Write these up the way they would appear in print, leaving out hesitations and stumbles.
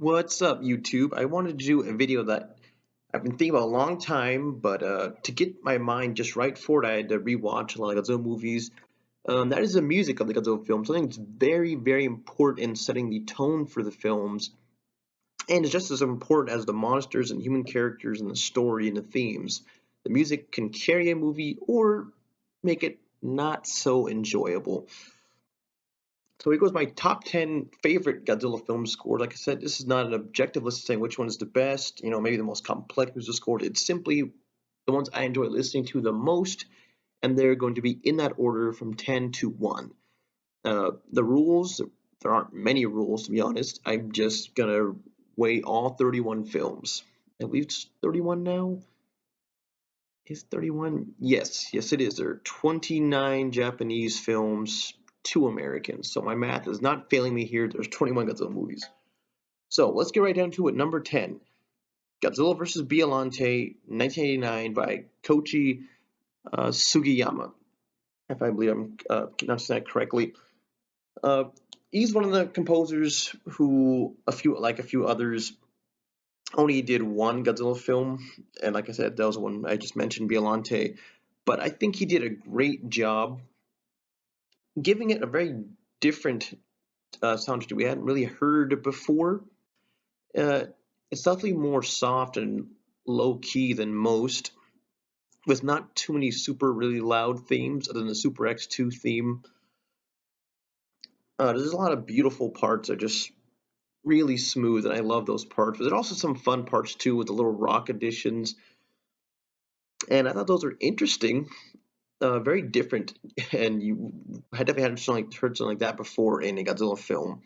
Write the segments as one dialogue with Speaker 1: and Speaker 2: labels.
Speaker 1: What's up, YouTube? I wanted to do a video that I've been thinking about a long time, but to get my mind just right for it, I had to rewatch a lot of Godzilla movies. That is the music of the Godzilla films. I think it's very, very important in setting the tone for the films, and it's just as important as the monsters and human characters and the story and the themes. The music can carry a movie or make it not so enjoyable. So here goes my top 10 favorite Godzilla film scores. Like I said, this is not an objective list saying which one is the best, maybe the most complex music score. It's simply the ones I enjoy listening to the most, and they're going to be in that order from 10 to 1. The rules, there aren't many rules to be honest. I'm just going to weigh all 31 films. I believe it's 31 now. Is 31? Yes, it is. There are 29 Japanese films, 2 Americans. So my math is not failing me here. There's 21 Godzilla movies. So let's get right down to it. Number 10, Godzilla vs. Biollante, 1989 by Koichi Sugiyama. If I believe I'm pronouncing that correctly. He's one of the composers who, a few others, only did one Godzilla film, and like I said, that was the one I just mentioned, Biollante. But I think he did a great job giving it a very different soundtrack we hadn't really heard before. Uh, it's definitely more soft and low key than most, with not too many super really loud themes other than the Super X2 theme. There's a lot of beautiful parts that are just really smooth, and I love those parts. But there's also some fun parts too with the little rock additions, and I thought those were interesting, very different, and you had definitely heard something like that before in a Godzilla film.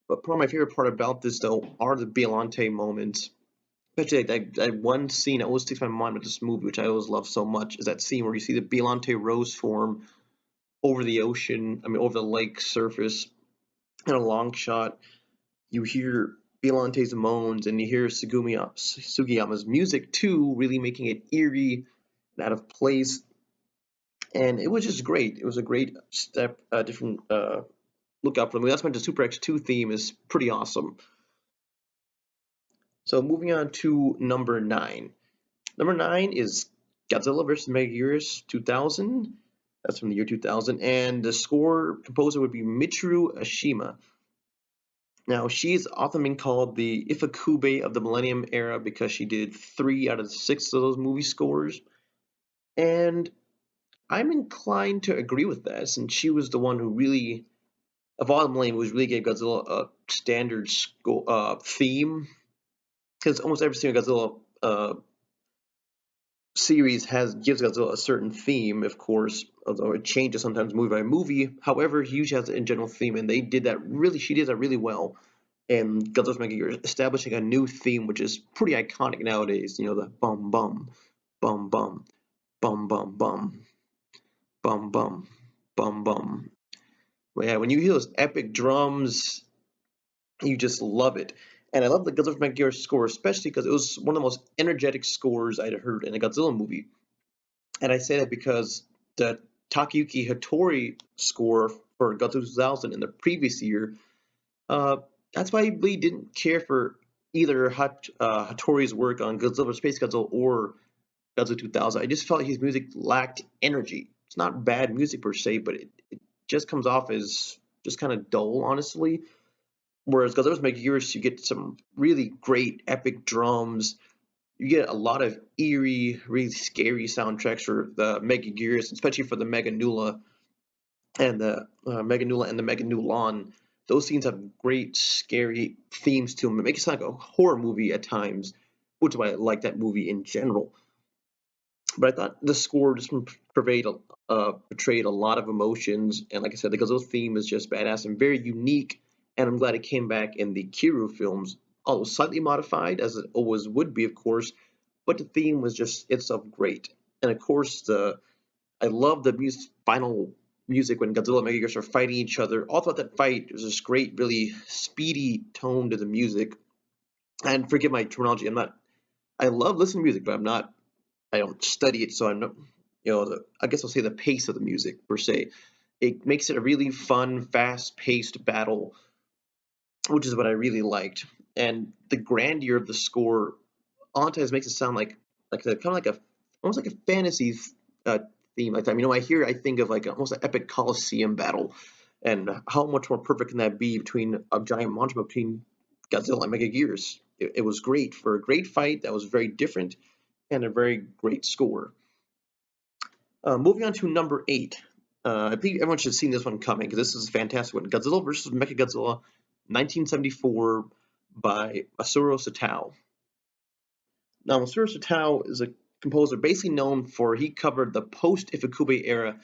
Speaker 1: But probably my favorite part about this, though, are the Biollante moments. Especially that one scene that always sticks in my mind with this movie, which I always love so much, is that scene where you see the Biollante rose form over the ocean, over the lake surface in a long shot. You hear Biollante's moans, and you hear Sugiyama's music, too, really making it eerie and out of place. And it was just great. It was a great step, different look out for the movie. That's why the Super X2 theme is pretty awesome. So moving on to number 9. Number 9 is Godzilla vs. Megaguirus 2000. That's from the year 2000. And the score composer would be Michiru Ashima. Now, she's often been called the Ifukube of the Millennium Era because she did 3 out of 6 of those movie scores. And I'm inclined to agree with that, since she was the one who really, of all the Millennium, who really gave Godzilla a standard theme. Because almost every single Godzilla series gives Godzilla a certain theme, of course, although it changes sometimes movie by movie. However, he usually has a general theme, and she did that really well. And Godzilla's Megaguirus establishing a new theme, which is pretty iconic nowadays. The bum bum, bum bum, bum bum bum, bum bum, bum bum. But yeah, when you hear those epic drums, you just love it. And I love the Godzilla Megaguirus score, especially because it was one of the most energetic scores I'd heard in a Godzilla movie. And I say that because the Takayuki Hattori score for Godzilla 2000 in the previous year, uh, that's why I really didn't care for either Hattori's work on Godzilla, Space Godzilla, or Godzilla 2000. I just felt like his music lacked energy. It's not bad music per se, but it just comes off as just kind of dull, honestly. Whereas Godzilla's Megaguirus, you get some really great epic drums. You get a lot of eerie, really scary soundtracks for the Megaguirus, especially for the Meganula and the Meganulon. Those scenes have great, scary themes to them. It makes it sound like a horror movie at times, which is why I like that movie in general. But I thought the score just portrayed a lot of emotions, and like I said, the Godzilla theme is just badass and very unique. And I'm glad it came back in the Kiru films, although slightly modified, as it always would be, of course. But the theme was just itself great, and of course, I love the final music when Godzilla and Megaguirus are fighting each other. All throughout that fight, there's this great, really speedy tone to the music. And forgive my terminology, I love listening to music, but I don't study it, so I'm not, I guess I'll say the pace of the music per se. It makes it a really fun, fast-paced battle, which is what I really liked. and the grandeur of the score Antes makes it sound like kind of like a almost like a fantasy uh, theme like that. I think of like almost an epic Colosseum battle, and how much more perfect can that be between a giant monster between Godzilla and Megaguirus? It was great for a great fight that was very different and a very great score. Moving on to number 8. I think everyone should have seen this one coming because this is a fantastic one. Godzilla versus MechaGodzilla, 1974 by Masaru Satao. Now, Masaru Satao is a composer basically known for he covered the post-Ifukube era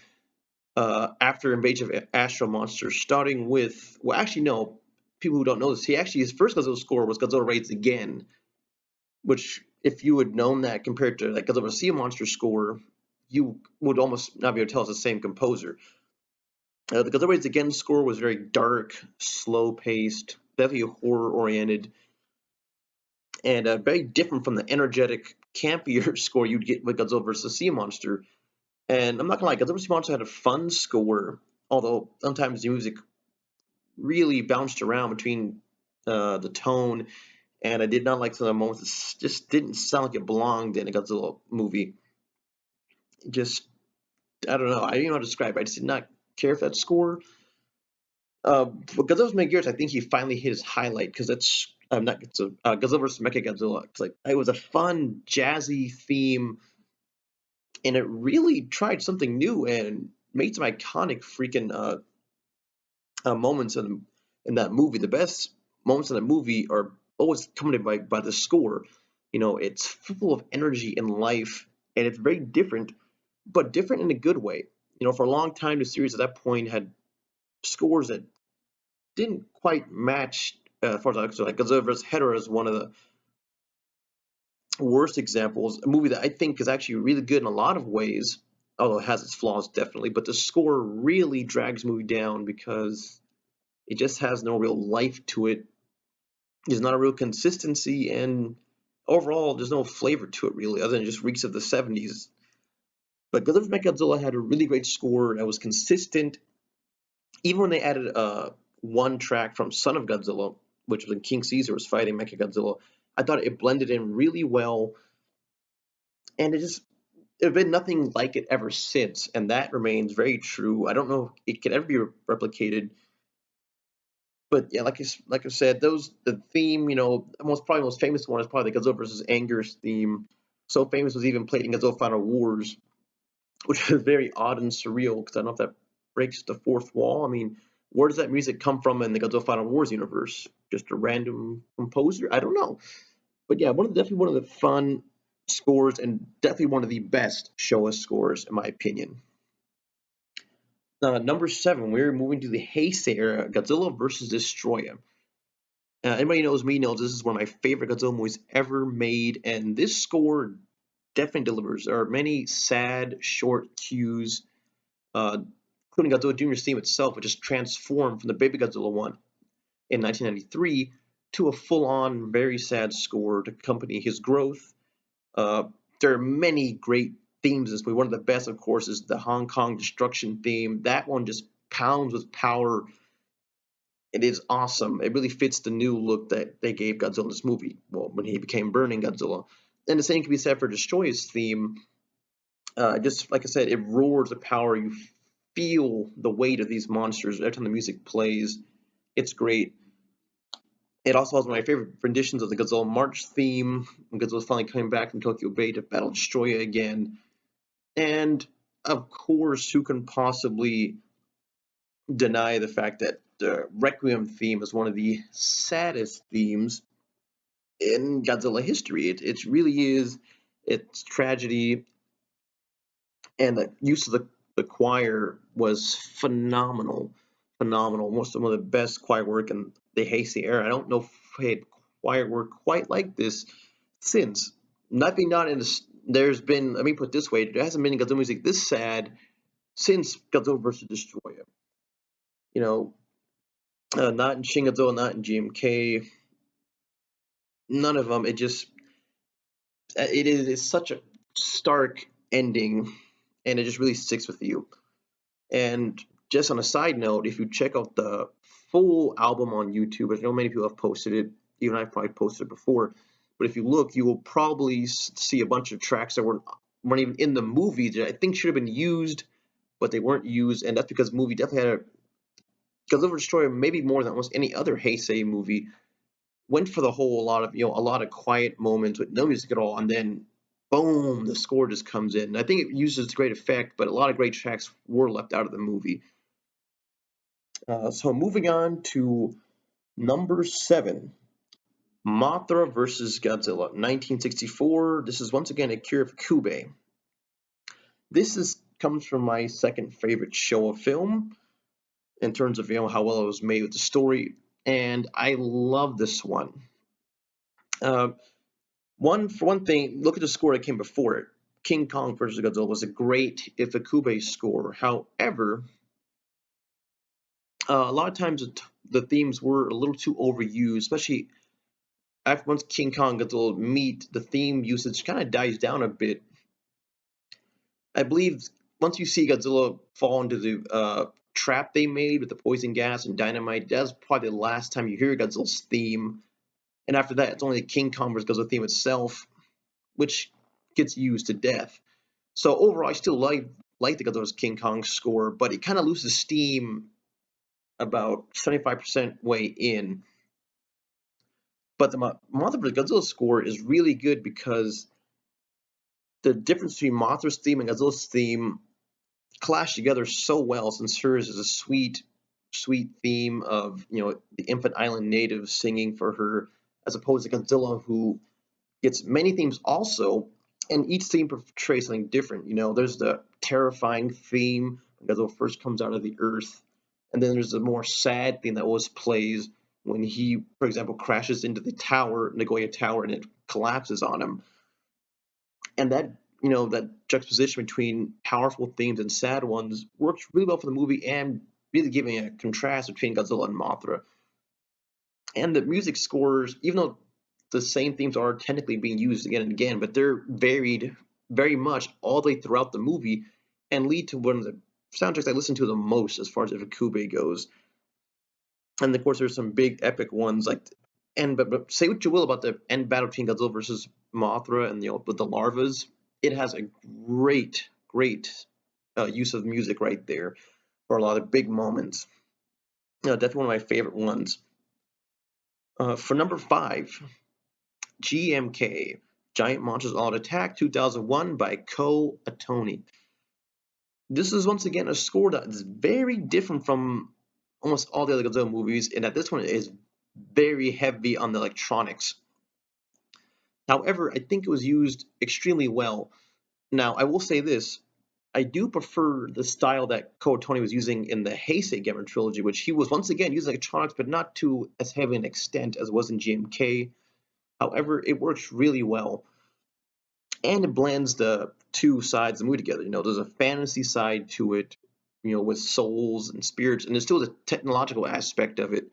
Speaker 1: after Invasion of Astro Monsters, starting with actually no, people who don't know this, his first Godzilla score was Godzilla Raids Again, which if you had known that compared to like Godzilla Sea Monster score, you would almost not be able to tell it's the same composer. The Godzilla Raids Again score was very dark, slow-paced, definitely horror-oriented, and very different from the energetic, campier score you'd get with Godzilla vs. Sea Monster. And I'm not gonna lie, Godzilla vs. Monster had a fun score, although sometimes the music really bounced around between the tone, and I did not like some of the moments. It just didn't sound like it belonged in a Godzilla movie. Just, I don't know. I don't even know how to describe it. I just did not care for that score. But Godzilla's Megaguirus, I think he finally hit his highlight because that's not Godzilla vs. Mechagodzilla. It's like it was a fun, jazzy theme, and it really tried something new and made some iconic freaking moments in that movie. The best moments in the movie are always accompanied by the score. It's full of energy and life, and it's very different, but different in a good way. For a long time, the series at that point had scores that didn't quite match. As far as like Godzilla vs. Hedorah is one of the worst examples. A movie that I think is actually really good in a lot of ways, although it has its flaws definitely. But the score really drags the movie down because it just has no real life to it. There's not a real consistency, and overall, there's no flavor to it really, other than just reeks of the 70s. But Godzilla vs. Mechagodzilla had a really great score that was consistent, even when they added one track from Son of Godzilla, which was when King Caesar was fighting Mechagodzilla. I thought it blended in really well, and it's been nothing like it ever since, and that remains very true. I don't know if it could ever be replicated. But yeah, like I said, the theme, probably most famous one is probably the Godzilla versus Anger's theme. So famous was even played in Godzilla Final Wars, which is very odd and surreal because I don't know if that breaks the fourth wall. I mean, where does that music come from in the Godzilla Final Wars universe? Just a random composer? I don't know. But yeah, definitely one of the fun scores and definitely one of the best Showa scores in my opinion. Number 7, we're moving to the Heisei era, Godzilla versus Destroyer. Anybody knows me knows this is one of my favorite Godzilla movies ever made, and this score definitely delivers. There are many sad, short cues, including Godzilla Jr.'s theme itself, which is transformed from the Baby Godzilla one in 1993 to a full-on, very sad score to accompany his growth. Uh, there are many great themes in this movie. One of the best, of course, is the Hong Kong destruction theme. That one just pounds with power. It is awesome. It really fits the new look that they gave Godzilla in this movie. Well, when he became Burning Godzilla. And the same can be said for Destroyer's theme. Just like I said, it roars with power. You feel the weight of these monsters every time the music plays. It's great. It also has one of my favorite renditions of the Godzilla March theme, when Godzilla's finally coming back from Tokyo Bay to battle Destroyer again. And of course, who can possibly deny the fact that the Requiem theme is one of the saddest themes in Godzilla history. It really is. It's tragedy, and the use of the choir was phenomenal. Phenomenal. Most of the best choir work in the Heisei era. I don't know if we had choir work quite like this since. Nothing not in this. There's been, let me put it this way, there hasn't been Godzilla music this sad since Godzilla vs. Destroyer. You know, not in Shin Godzilla, not in GMK, none of them. It's such a stark ending, and it just really sticks with you. And just on a side note, if you check out the full album on YouTube, I know many people have posted it. Even I probably posted it before. But if you look, you will probably see a bunch of tracks that weren't even in the movie that I think should have been used, but they weren't used, and that's because the movie definitely had a Godzilla Destroyer, maybe more than almost any other Heisei movie, went for the whole a lot of quiet moments with no music at all, and then boom, the score just comes in. And I think it uses great effect, but a lot of great tracks were left out of the movie. So moving on to number 7, Mothra versus Godzilla, 1964. This is once again Akira Ifukube. This comes from my second favorite Showa film in terms of how well it was made with the story, and I love this one. Uh, for one thing, look at the score that came before it. King Kong versus Godzilla was a great Ifukube score. However, a lot of times the themes were a little too overused, especially after once King Kong and Godzilla meet, the theme usage kind of dies down a bit. I believe once you see Godzilla fall into the trap they made with the poison gas and dynamite, that's probably the last time you hear Godzilla's theme. And after that, it's only the King Kong vs. Godzilla theme itself, which gets used to death. So overall, I still like the Godzilla's King Kong score, but it kind of loses steam about 75% way in. But the Mothra vs. Godzilla score is really good because the difference between Mothra's theme and Godzilla's theme clash together so well, since hers is a sweet, sweet theme of the infant island natives singing for her, as opposed to Godzilla, who gets many themes also, and each theme portrays something different. There's the terrifying theme when Godzilla first comes out of the earth, and then there's the more sad theme that always plays when he, for example, crashes into the tower, Nagoya Tower, and it collapses on him. And that juxtaposition between powerful themes and sad ones works really well for the movie, and really giving a contrast between Godzilla and Mothra. And the music scores, even though the same themes are technically being used again and again, but they're varied very much all the way throughout the movie, and lead to one of the soundtracks I listen to the most as far as Ifukube goes. And of course, there's some big epic ones like, but say what you will about the end battle between Godzilla versus Mothra and with the larvas, it has a great use of music right there for a lot of big moments. Definitely one of my favorite ones. For number 5, GMK, Giant Monsters All Out Attack, 2001 by Ko Atoni. This is once again a score that is very different from almost all the other Godzilla movies, in that this one is very heavy on the electronics. However, I think it was used extremely well. Now, I will say this. I do prefer the style that Ko Atoni was using in the Heisei Gamera trilogy, which he was once again using electronics, but not to as heavy an extent as it was in GMK. However, it works really well, and it blends the two sides of the movie together. There's a fantasy side to it, with souls and spirits, and there's still the technological aspect of it,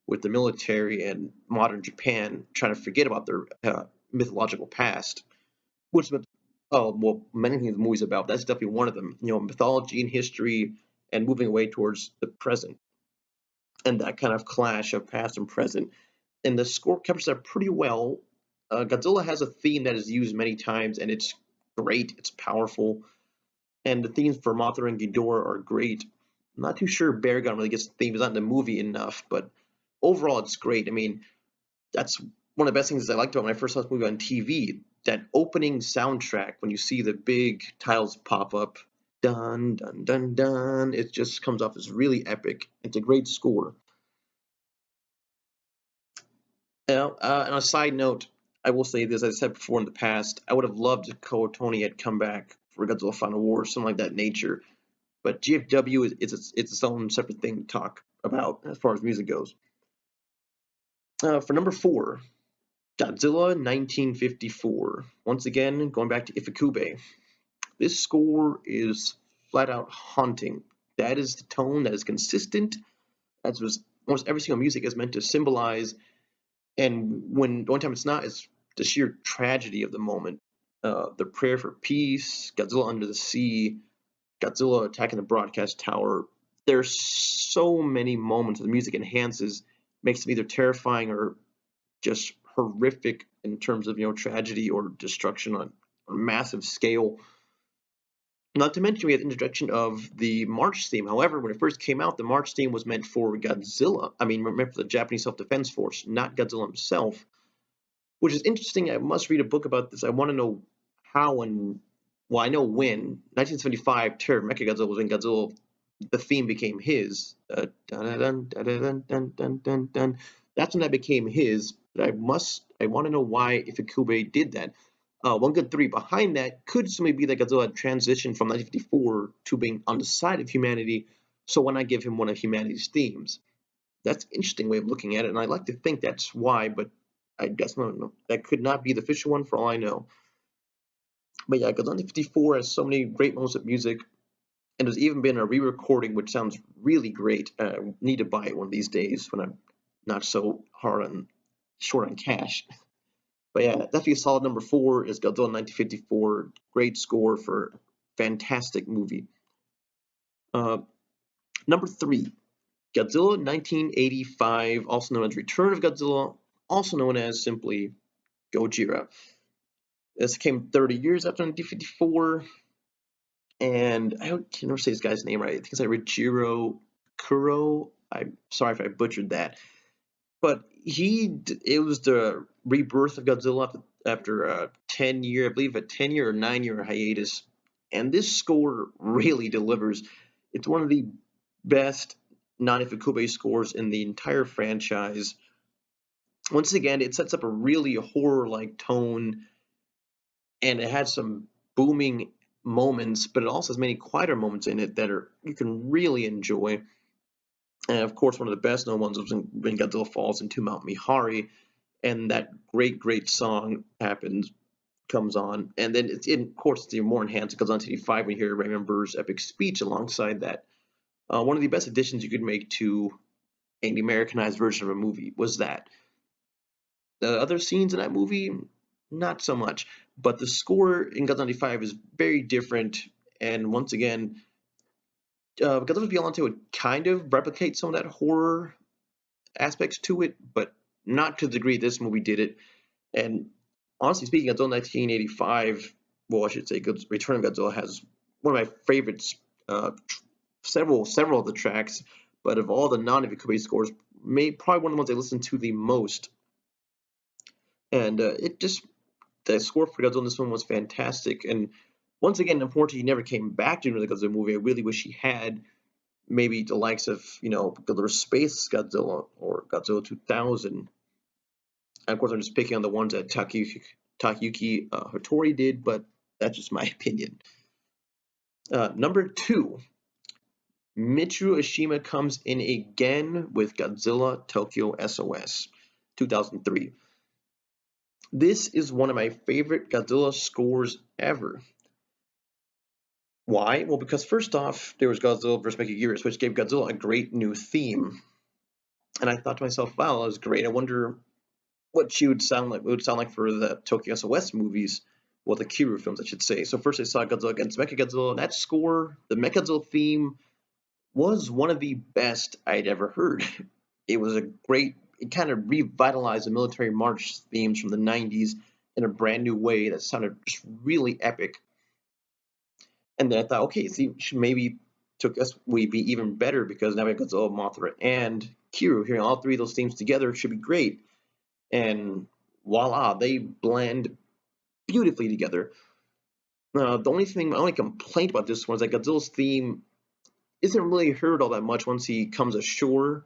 Speaker 1: with the military and modern Japan trying to forget about their mythological past, which is many things the movie's about. That's definitely one of them. Mythology and history, and moving away towards the present, and that kind of clash of past and present. And the score captures that pretty well. Godzilla has a theme that is used many times, and it's great. It's powerful, and the themes for Mothra and Ghidorah are great. I'm not too sure Bear Gun really gets the themes not in the movie enough, but overall it's great. I mean, that's one of the best things I liked about when I first saw this movie on TV. That opening soundtrack, when you see the big titles pop up, dun dun dun dun, it just comes off as really epic. It's a great score. On a side note, I will say this: as I said before in the past, I would have loved if Ko Atoni had come back for Godzilla Final War or something like that nature. But GFW is its own separate thing to talk about as far as music goes. For number 4, Godzilla 1954. Once again, going back to Ifukube. This score is flat out haunting. That is the tone that is consistent. That's what almost every single music is meant to symbolize. And when the one time it's not, it's the sheer tragedy of the moment. The prayer for peace, Godzilla under the sea, Godzilla attacking the broadcast tower. There's so many moments that the music enhances, makes them either terrifying or just horrific in terms of tragedy or destruction on a massive scale. Not to mention we had the introduction of the March theme. However, when it first came out, the March theme was meant for Godzilla. I mean, meant for the Japanese Self-Defense Force, not Godzilla himself, which is interesting. I must read a book about this. I want to know how and, well, I know when. 1975, Terror of Mechagodzilla was when Godzilla, the theme became his. Dun, dun, dun, dun, dun, dun, dun, dun. That's when that became his. But I want to know why Ifukube did that. One good theory behind that could simply be that Godzilla had transitioned from 1954 to being on the side of humanity, so why not give him one of humanity's themes? That's an interesting way of looking at it, and I like to think that's why, but I guess no, that could not be the official one for all I know. But yeah, Godzilla 1954 has so many great moments of music, and there's even been a re-recording which sounds really great. I need to buy it one of these days when I'm not so short on cash. But yeah, definitely a solid number 4 is Godzilla 1954. Great score for fantastic movie. Number 3, Godzilla 1985, also known as Return of Godzilla, also known as simply Gojira. This came 30 years after 1954, and I can't never say this guy's name right. I think it's like Rijiro Kuro. I'm sorry if I butchered that. But it was the rebirth of Godzilla after a 10-year, I believe a 10-year or 9-year hiatus. And this score really delivers. It's one of the best non-Ifukube scores in the entire franchise. Once again, it sets up a really horror-like tone, and it has some booming moments, but it also has many quieter moments in it that you can really enjoy. And of course, one of the best known ones was when Godzilla falls into Mount Mihari, and that great song comes on, and then of course it's even more enhanced. It goes on to 85 when you hear Ray Remember's epic speech alongside that. One of the best additions you could make to an Americanized version of a movie was that. The other scenes in that movie, not so much, but the score in Godzilla 95 is very different, and once again, Godzilla Biollante would kind of replicate some of that horror aspects to it, but not to the degree this movie did it. And honestly speaking, Godzilla 1985, well, I should say, Return of Godzilla has one of my favorites. Several of the tracks, but of all the non-Ifukube scores, probably one of the ones I listen to the most. And the score for Godzilla in this one was fantastic. And once again, unfortunately, he never came back to the Godzilla movie. I really wish he had. Maybe the likes of Godzilla Space Godzilla or Godzilla 2000. And of course, I'm just picking on the ones that Takayuki Hattori did, but that's just my opinion. Number 2, Michiru Oshima comes in again with Godzilla Tokyo S.O.S. 2003. This is one of my favorite Godzilla scores ever. Why? Well, because first off, there was Godzilla vs. Megaguirus, which gave Godzilla a great new theme. And I thought to myself, wow, that was great. I wonder what she would sound like. It would sound like for the Tokyo S.O.S. movies, well, the Kiryu films, I should say. So first I saw Godzilla against Mechagodzilla, and that score, the Mechagodzilla theme, was one of the best I'd ever heard. It was it kind of revitalized the military march themes from the 90s in a brand new way that sounded just really epic. And then I thought, okay, see, maybe we'd be even better because now we have Godzilla, Mothra, and Kiryu. Hearing all 3 of those themes together should be great. And voila, they blend beautifully together. My only complaint about this one is that Godzilla's theme isn't really heard all that much once he comes ashore.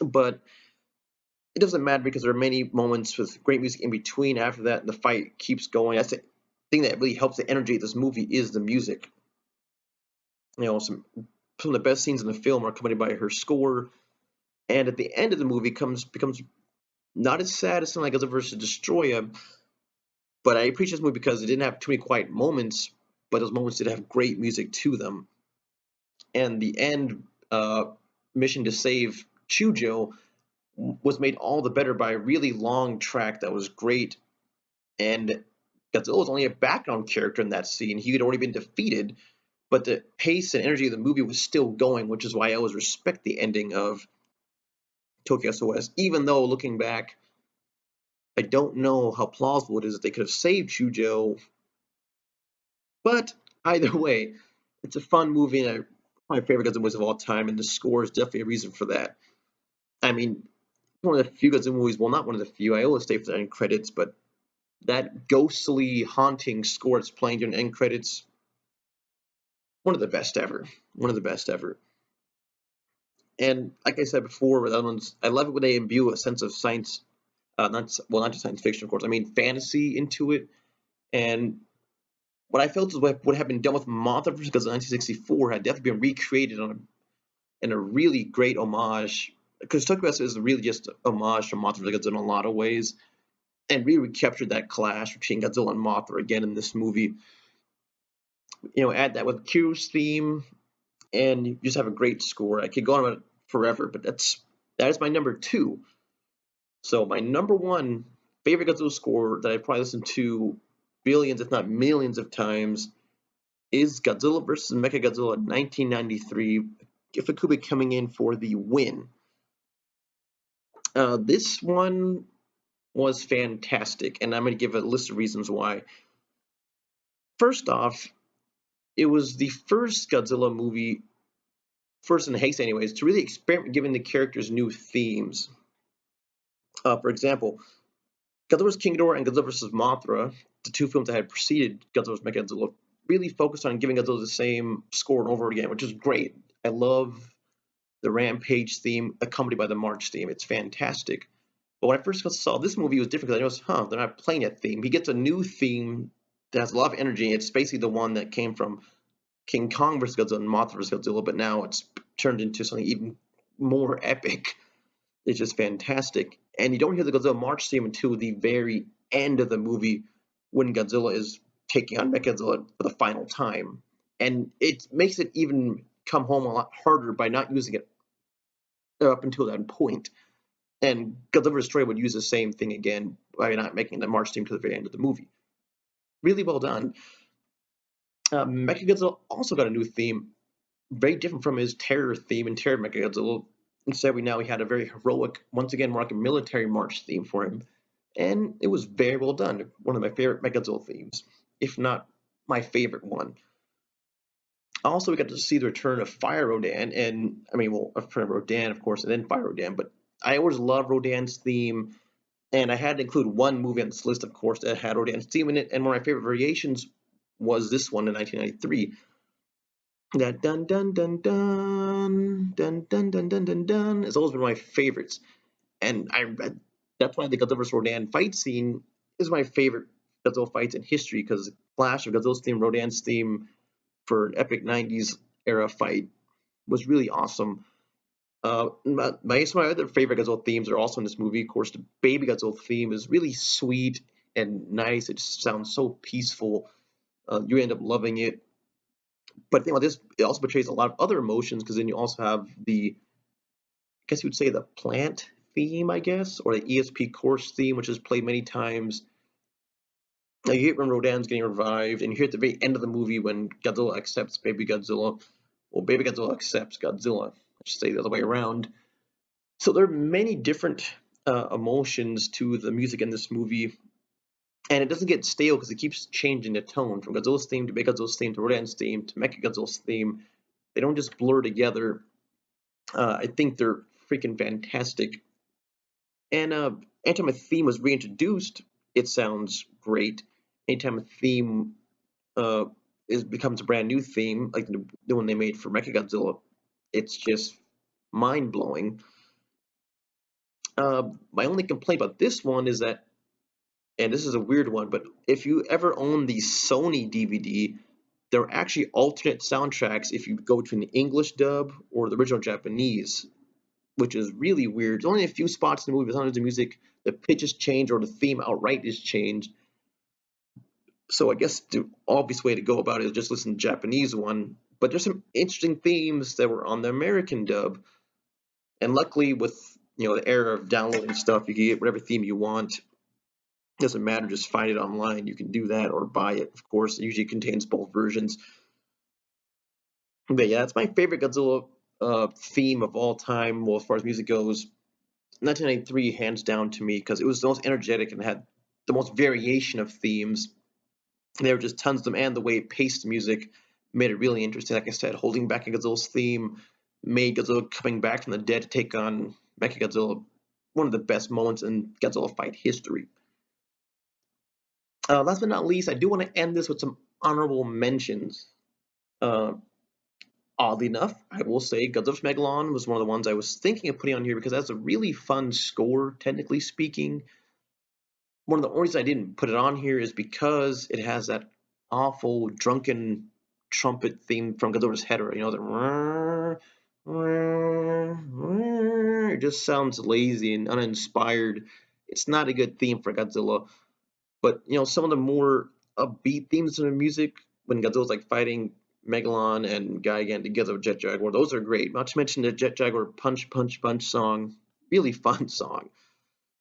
Speaker 1: But it doesn't matter because there are many moments with great music in between. After that, the fight keeps going. That's the thing that really helps the energy of this movie is the music. Some of the best scenes in the film are accompanied by her score. And at the end of the movie becomes not as sad as something like Godzilla vs. Destroyer, but I appreciate this movie because it didn't have too many quiet moments, but those moments did have great music to them. And the end mission to save Chujo was made all the better by a really long track that was great. And Godzilla was only a background character in that scene. He had already been defeated, but the pace and energy of the movie was still going, which is why I always respect the ending of Tokyo S.O.S. Even though, looking back, I don't know how plausible it is that they could have saved Shujo, but either way, it's a fun movie, and my favorite Godzilla movies of all time, and the score is definitely a reason for that. I mean, one of the few Godzilla movies, well, not one of the few, I always stay for the end credits, but that ghostly, haunting score that's playing during the end credits, one of the best ever. One of the best ever. And like I said before, with other ones, I love it when they imbue a sense of science, not just science fiction, of course. I mean fantasy into it. And what I felt is what would have been done with Mothra because 1964 had definitely been recreated in a really great homage. Because Tokyo is really just a homage to Mothra Godzilla in a lot of ways, and really captured that clash between Godzilla and Mothra again in this movie. Add that with Q's theme, and you just have a great score. I could go on about it forever, but that is my number two. So my number one favorite Godzilla score that I probably listened to billions, if not millions, of times is Godzilla vs. MechaGodzilla 1993. Ifukube coming in for the win. This one was fantastic, and I'm going to give a list of reasons why. First off, it was the first Godzilla movie, first in haste anyways, to really experiment giving the characters new themes. For example, Godzilla vs. King Ghidorah and Godzilla vs. Mothra, the two films that had preceded Godzilla vs. Mechagodzilla, really focused on giving Godzilla the same score over again, which is great. I love the Rampage theme accompanied by the March theme. It's fantastic. But when I first saw this movie, it was different because I noticed, they're not playing that theme. He gets a new theme that has a lot of energy. It's basically the one that came from King Kong vs. Godzilla and Mothra vs. Godzilla, but now it's turned into something even more epic. It's just fantastic. And you don't hear the Godzilla March theme until the very end of the movie when Godzilla is taking on Mechagodzilla for the final time. And it makes it even come home a lot harder by not using it up until that point. And Godzilla Destroyer would use the same thing again by not making the March theme to the very end of the movie. Really well done. Mechagodzilla also got a new theme, very different from his terror theme in Terror Mechagodzilla. Instead, we had a very heroic, once again, more like a military march theme for him. And it was very well done. One of my favorite Mechagodzilla themes, if not my favorite one. Also, we got to see the return of Fire Rodan, and Rodan, of course, and then Fire Rodan. But I always loved Rodan's theme, and I had to include one movie on this list, of course, that had Rodan's theme in it. And one of my favorite variations was this one in 1993. That dun dun dun dun dun dun dun dun dun dun is always been my favorites, and that's why the Godzilla vs. Rodan fight scene is my favorite Godzilla fights in history, because the clash of Godzilla's theme, Rodan's theme for an epic 90s era fight was really awesome. Some of my other favorite Godzilla themes are also in this movie. Of course, the Baby Godzilla theme is really sweet and nice. It just sounds so peaceful. You end up loving it. But the thing about this, it also portrays a lot of other emotions, because then you also have I guess you would say the plant theme, I guess, or the ESP course theme, which is played many times. Now you hear it when Rodan's getting revived, and you hear at the very end of the movie when Godzilla accepts Baby Godzilla. Well, Baby Godzilla accepts Godzilla. I should say the other way around. So there are many different emotions to the music in this movie, and it doesn't get stale because it keeps changing the tone from Godzilla's theme to Big Godzilla's theme to Rodan's theme to Mechagodzilla's theme. They don't just blur together. I think they're freaking fantastic. And anytime a theme was reintroduced, it sounds great. Anytime a theme becomes a brand new theme, like the one they made for Mechagodzilla, it's just mind blowing. My only complaint about this one is that, and this is a weird one, but if you ever own the Sony DVD, there are actually alternate soundtracks if you go between the English dub or the original Japanese, which is really weird. There's only a few spots in the movie, but sometimes the music, the pitch is changed or the theme outright is changed. So I guess the obvious way to go about it is just listen to the Japanese one. But there's some interesting themes that were on the American dub. And luckily, with the era of downloading stuff, you can get whatever theme you want. Doesn't matter, just find it online. You can do that or buy it, of course. It usually contains both versions. But yeah, that's my favorite Godzilla theme of all time. Well, as far as music goes, 1993 hands down to me because it was the most energetic and had the most variation of themes. There were just tons of them, and the way it paced music made it really interesting. Like I said, holding back Godzilla's theme made Godzilla coming back from the dead to take on MechaGodzilla one of the best moments in Godzilla fight history. Last but not least, I do want to end this with some honorable mentions. Uh, Oddly enough, I will say Godzilla Megalon was one of the ones I was thinking of putting on here because that's a really fun score, technically speaking. One of the only reasons I didn't put it on here is because it has that awful drunken trumpet theme from Godzilla's head, you know, it just sounds lazy and uninspired. It's not a good theme for Godzilla. But you know, some of the more upbeat themes in the music when Godzilla's like fighting Megalon and Gigan together with Jet Jaguar, those are great. Not to mention the Jet Jaguar Punch Punch Punch song, really fun song.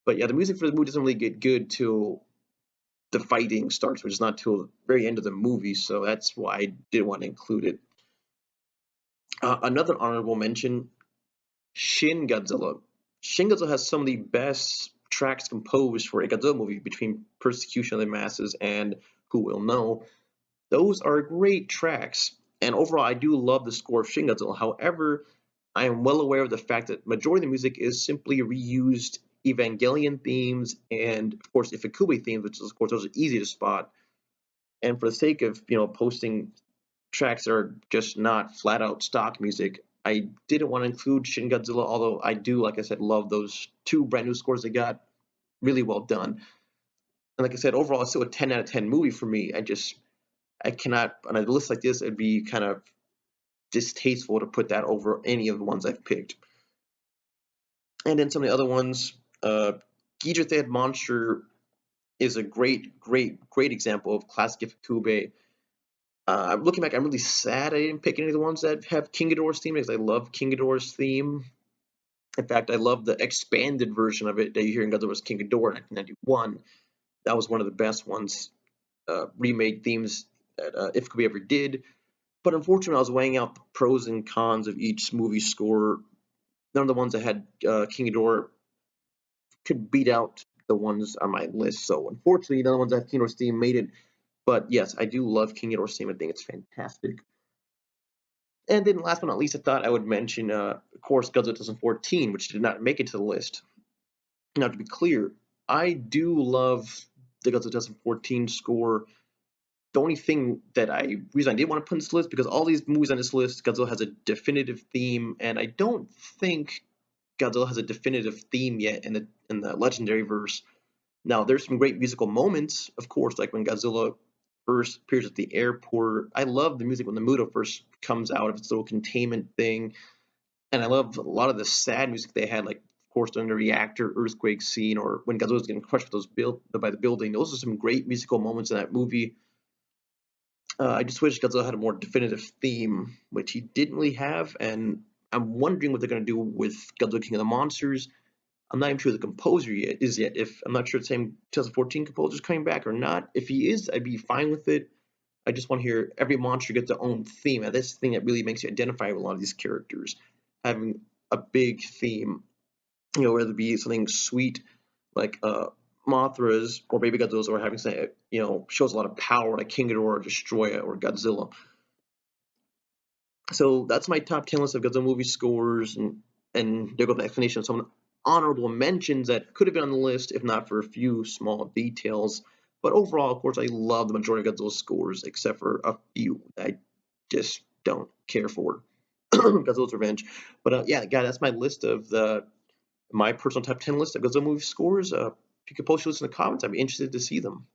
Speaker 1: But yeah, the music for the movie doesn't really get good till the fighting starts, which is not till the very end of the movie. So that's why I didn't want to include it. Another honorable mention: Shin Godzilla. Shin Godzilla has some of the best tracks composed for a Godzilla movie between Persecution of the Masses and Who Will Know. Those are great tracks, and overall, I do love the score of Shin Godzilla. However, I am well aware of the fact that majority of the music is simply reused Evangelion themes and, of course, Ifukube themes, which, of course, those are easy to spot. And for the sake of posting tracks that are just not flat out stock music, I didn't want to include Shin Godzilla, although I do, like I said, love those two brand new scores they got. Really well done. And like I said, overall, it's still a 10 out of 10 movie for me. I cannot, on a list like this, it'd be kind of distasteful to put that over any of the ones I've picked. And then some of the other ones, Ghidra the Head Monster is a great example of classic Ifukube. Looking back, I'm really sad I didn't pick any of the ones that have King Ghidorah's theme because I love King Ghidorah's theme. In fact, I love the expanded version of it that you hear in Godzilla's King Ghidorah in 1991. That was one of the best ones, remade themes that Ifukube ever did. But unfortunately, I was weighing out the pros and cons of each movie score. None of the ones that had King Ghidorah could beat out the ones on my list. So unfortunately, none of the ones that have King Ghidorah's theme made it. But yes, I do love King Ghidorah's theme. I think it's fantastic. And then last but not least, I thought I would mention, of course, Godzilla 2014, which did not make it to the list. Now, to be clear, I do love the Godzilla 2014 score. The only reason I did want to put in this list, because all these movies on this list, Godzilla has a definitive theme, and I don't think Godzilla has a definitive theme yet in the Legendary verse. Now, there's some great musical moments, of course, like when Godzilla first appears at the airport. I love the music when the Muto first comes out of its little containment thing, and I love a lot of the sad music they had, like, of course, during the reactor earthquake scene, or when Godzilla's getting crushed by the building. Those are some great musical moments in that movie. I just wish Godzilla had a more definitive theme, which he didn't really have, and I'm wondering what they're going to do with Godzilla King of the Monsters. I'm not even sure the composer is yet. If I'm not sure the same 2014 composer is coming back or not. If he is, I'd be fine with it. I just want to hear every monster get their own theme, and that's the thing that really makes you identify with a lot of these characters, having a big theme. Whether it be something sweet like Mothra's or Baby Godzilla's, or having something shows a lot of power like King Ghidorah, or Destroya, or Godzilla. So that's my top 10 list of Godzilla movie scores, and there goes the explanation of some honorable mentions that could have been on the list if not for a few small details. But overall, of course, I love the majority of Godzilla's scores except for a few I just don't care for. Godzilla's Revenge. But yeah, guys, that's my list of my personal top 10 list of Godzilla movie scores. If you could post your list in the comments, I'd be interested to see them.